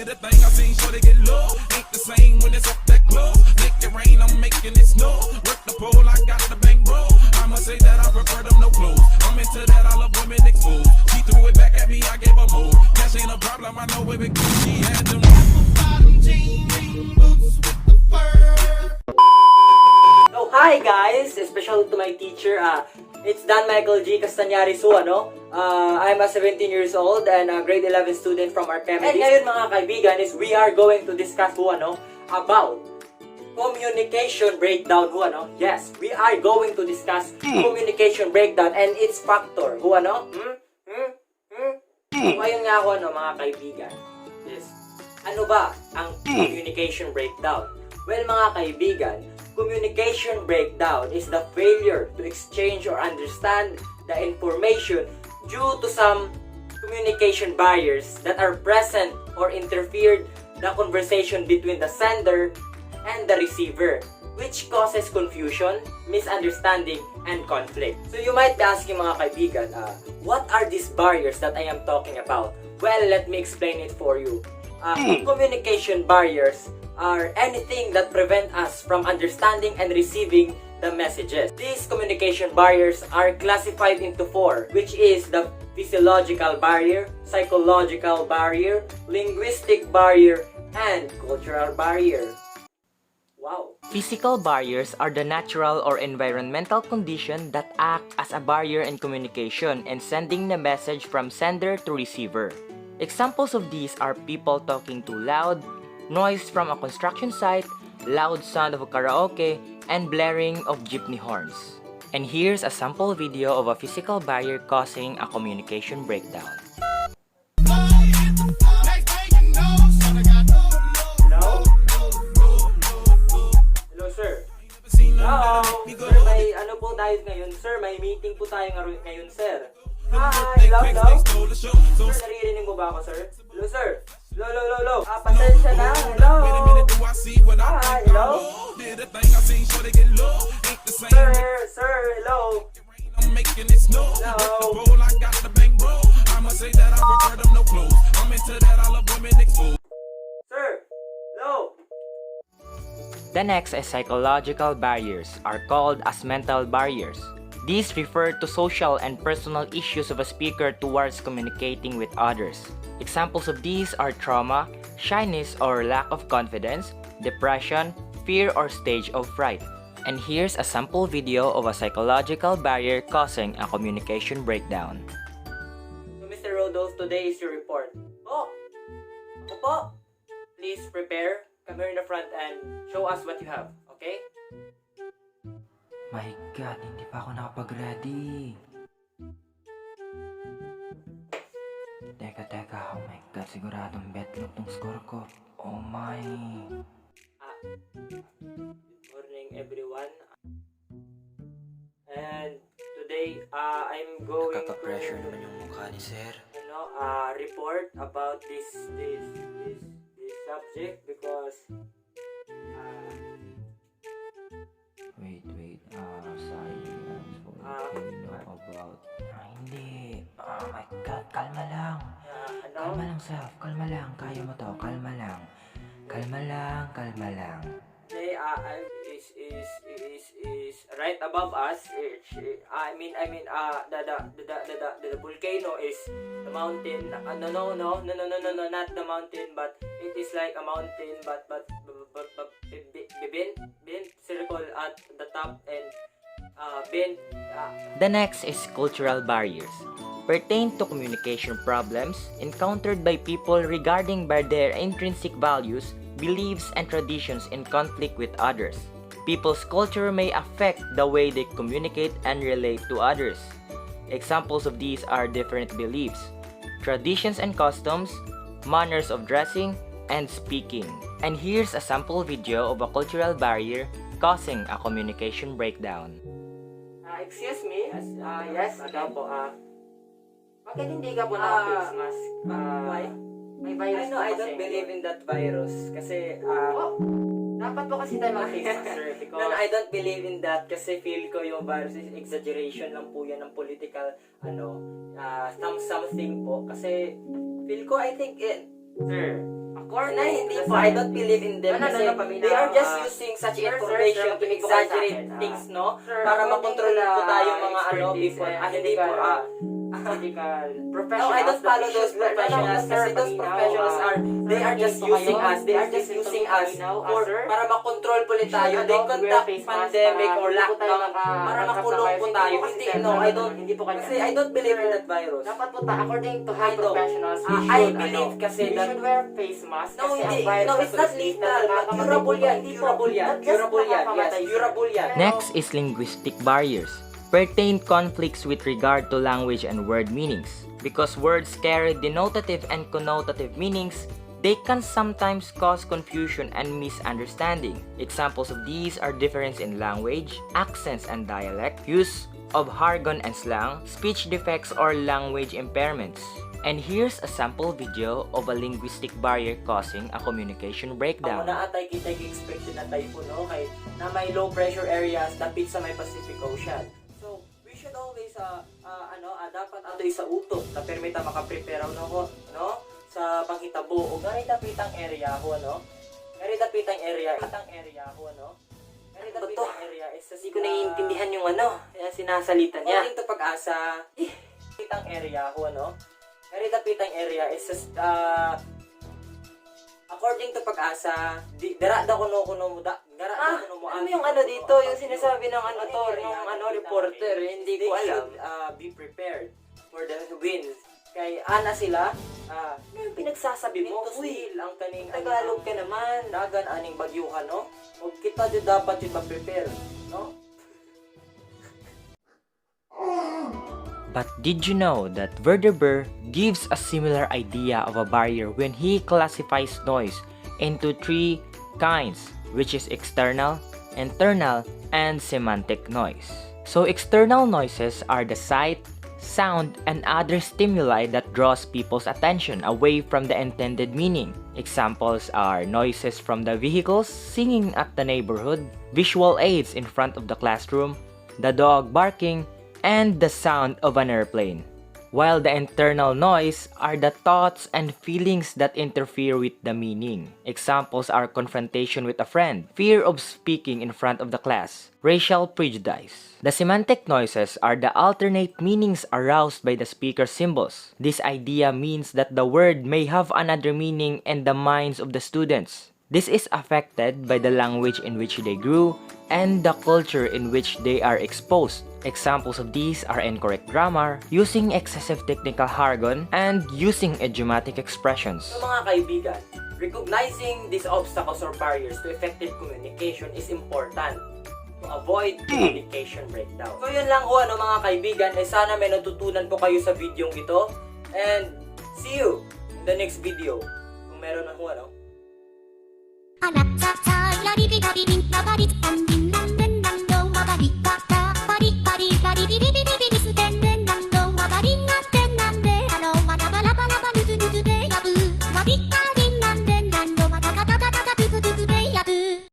Did a thing I seen, sure they get low. Ain't the same when it's up that close. Make it rain, I'm making it snow. Work the pole, I got the bang bro. I'ma say that I prefer them no clothes. I'm into that, I love women exposed. She threw it back at me, I gave her more. Cash ain't a problem, I know it because she had them apple-bottom jean boots with the fur. So, hi guys! Special to my teacher. It's Dan Michael G. Castañari Su, I'm a 17 years old and a grade 11 student from our family. And ngayon mga kaibigan is we are going to discuss about communication breakdown. Yes, we are going to discuss communication breakdown and its factor. So, ayun nga ako mga kaibigan. Yes. Ano ba ang communication breakdown? Well mga kaibigan, communication breakdown is the failure to exchange or understand the information due to some communication barriers that are present or interfered the conversation between the sender and the receiver, which causes confusion, misunderstanding, and conflict. So you might be asking mga kaibigan, what are these barriers that I am talking about? Well, let me explain it for you. Communication barriers are anything that prevent us from understanding and receiving the messages. These communication barriers are classified into four, which is the physiological barrier, psychological barrier, linguistic barrier, and cultural barrier. Wow. Physical barriers are the natural or environmental condition that act as a barrier in communication and sending the message from sender to receiver. Examples of these are people talking too loud, noise from a construction site, loud sound of a karaoke, and blaring of jeepney horns. And here's a sample video of a physical barrier causing a communication breakdown. Hello, sir. Hello. Sir, may ano po tayo ngayon, sir? May meeting po tayo ngayon, sir. Hi, hello. Sir, naririnig mo ba ako, sir? Hello, sir. Hello. Pasensya na. Hello. Hi, hello. Sir, hello. Sir, hello. The next is psychological barriers, are called as mental barriers. These refer to social and personal issues of a speaker towards communicating with others. Examples of these are trauma, shyness or lack of confidence, depression, fear or stage of fright. And here's a sample video of a psychological barrier causing a communication breakdown. So, Mr. Rodolph, today is your report. Oh! Ako po! Please prepare, come here in the front and show us what you have, okay? My God, hindi pa ako nakapag-ready. Teka, oh my God, siguradong betlog tong score ko. Oh my. Good morning everyone. And today, I'm going Nakaka-pressure naman yung mukha ni sir. report about this subject because Wait, science, what do you know about... hindi. Oh my God, kalma lang. Kalma lang, self. Kalma lang. Kaya mo to. Kalma lang. Kalma lang. they is right above us. The volcano is the mountain. No, not the mountain, but it is like a mountain, but bent circle at the top and bent. The next is cultural barriers, pertain to communication problems encountered by people regarding by their intrinsic values, beliefs, and traditions in conflict with others. People's culture may affect the way they communicate and relate to others. Examples of these are different beliefs, traditions and customs, manners of dressing, and speaking. And here's a sample video of a cultural barrier causing a communication breakdown. Excuse me? Yes, ikaw po. Bakit hindi ka po naka-face mask? Why? May virus po kasi. I don't believe in that virus. Kasi, dapat po kasi tayo mag-face mask, sir. Because, no, I don't believe in that kasi feel ko yung virus is exaggeration lang po yan ng political, something po. Kasi, feel ko, I think, sir, Hindi po. I don't believe in them kasi they are just using such information to exaggerate things, no? Para makontrol po tayo mga ano before. Hindi po. No, I don't follow those professionals kasi those professionals they are just using us. They are just using us para makontrol po ulit tayo. They conduct pandemic or lockdown para makulong po tayo. Hindi, no, I don't. Kasi I don't believe in that virus. Dapat po according to health professionals, I believe kasi we should wear face mask. No, kasi hindi. ang virus No, na it's not to lethal. nakakamatay Curable po. yan. Hindi po. Curable yan. Not just Curable yan. Yes, nakakamatay. curable yan. Next is linguistic barriers. Pertain conflicts with regard to language and word meanings. Because words carry denotative and connotative meanings, they can sometimes cause confusion and misunderstanding. Examples of these are difference in language, accents and dialect, use of jargon and slang, speech defects or language impairments. And here's a sample video of a linguistic barrier causing a communication breakdown. Ako na atay kita expected na typhoon, no? Kay na may low pressure areas dapit sa may Pacific Ocean. So, we should always dapat ato sa utok na permita makaprepare no sa panghitabo o gari dapitang area ho no. Gari dapitang area ho no. Gari dapitang area is sa Hindi ko naiintindihan yung sinasalita niya. According to Pag-asa, dapitang area ho no. Gari dapitang area is according to Pag-asa, dara da kuno mo Ano yung dito? Yung sinasabi ng reporter, hindi ko alam. Be prepared for the winds. Kay ana sila, ano yung pinagsasabi mo? Uy, ang kaning Tagalog ka naman. dagan aning bagyuhan, no? O kita din dapat yung ma-prepare, no? But did you know that Verdeber gives a similar idea of a barrier when he classifies noise into three kinds, which is external, internal, and semantic noise. So external noises are the sight, sound, and other stimuli that draws people's attention away from the intended meaning. Examples are noises from the vehicles singing at the neighborhood, visual aids in front of the classroom, the dog barking, and the sound of an airplane. While the internal noise are the thoughts and feelings that interfere with the meaning. Examples are confrontation with a friend, fear of speaking in front of the class, racial prejudice. The semantic noises are the alternate meanings aroused by the speaker's symbols. This idea means that the word may have another meaning in the minds of the students. This is affected by the language in which they grew and the culture in which they are exposed. Examples of these are incorrect grammar, using excessive technical jargon, and using idiomatic expressions. So mga kaibigan, recognizing these obstacles or barriers to effective communication is important to avoid communication breakdown. So yun lang ho mga kaibigan, sana may natutunan po kayo sa video ito, and see you in the next video. Kung meron na hoあらたたらりびらりりんらばりたんりんらんれんらんろうまばりかたばりばりばりりりりりり